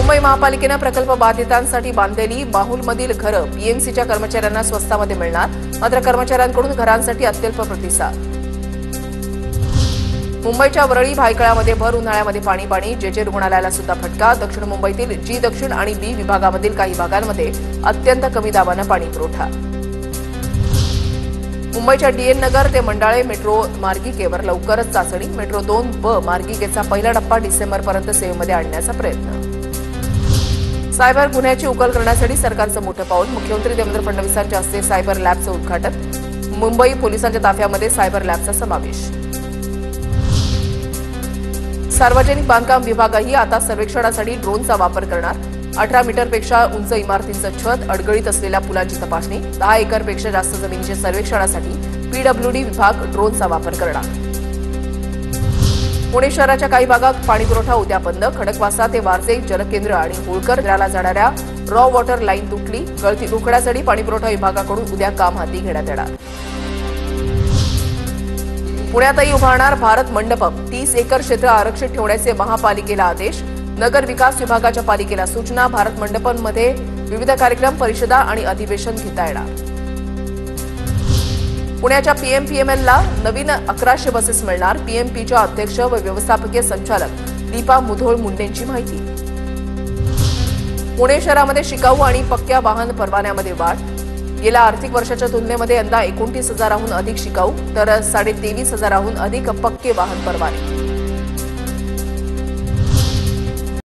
मुंबई महापालिकेने प्रकल्प बाधितांसाठी बांधलेली माहुलमधील घरं बीएमसीच्या कर्मचाऱ्यांना स्वस्तामध्ये मिळणार, मात्र कर्मचाऱ्यांकडून घरांसाठी अत्यल्प प्रतिसाद. मुंबईच्या वरळी भायखळ्यामध्ये भर उन्हाळ्यामध्ये पाणी जेजे रुग्णालयाला सुद्धा फटका. दक्षिण मुंबईतील जी दक्षिण आणि बी विभागामधील काही भागांमध्ये अत्यंत कमी दाबानं पाणी पुरवठा. मुंबईच्या डीएन नगर ते मंडाळे मेट्रो मार्गिकेवर लवकरच चाचणी. मेट्रो 2 मार्गिकेचा पहिला टप्पा डिसेंबरपर्यंत सेवेमध्ये आणण्याचा प्रयत्न. सायबर गुन्ह्याची उकल करण्यासाठी सरकारचं मोठं पाऊल. मुख्यमंत्री देवेंद्र फडणवीसांच्या हस्ते सायबर लॅबचं उद्घाटन. मुंबई पोलिसांच्या ताफ्यामध्ये सायबर लॅबचा समावेश. सार्वजनिक बांधकाम विभागही आता सर्वेक्षणासाठी ड्रोनचा वापर करणार. 18 मीटरपेक्षा उंच इमारतींचं छत, अडगळीत असलेल्या पुलांची तपासणी. 10 एकरपेक्षा जास्त जमिनीच्या सर्वेक्षणासाठी पीडब्ल्यूडी विभाग ड्रोनचा वापर करणार. पुणे शहराच्या काही भागात पाणीपुरवठा उद्या बंद. खडकवासला ते वारजे जलकेंद्र आणि होळकर घराला जाणाऱ्या रॉ वॉटर लाईन तुटली. गळती रोखण्यासाठी पाणीपुरवठा विभागाकडून उद्या काम हाती घेण्यात येणार. पुण्यातही उभारणार भारत मंडपम. 30 एकर क्षेत्र आरक्षित ठेवण्याचे महापालिकेला आदेश. नगर विकास विभागाच्या पालिकेला सूचना. भारत मंडपममध्ये विविध कार्यक्रम, परिषदा आणि अधिवेशन घेता येणार. पुण्याच्या पीएमपीएमएलला नवीन 1100 बसेस मिळणार. पीएमपीच्या अध्यक्ष व व्यवस्थापकीय संचालक दीपा मुधोळ मुंडेंची माहिती. पुणे शहरामध्ये शिकाऊ आणि पक्क्या वाहन परवान्यामध्ये वाढ. गेल्या आर्थिक वर्षाच्या तुलनेमध्ये यंदा 29,000हून अधिक शिकाऊ तर 23,500हून अधिक पक्के वाहन परवाने.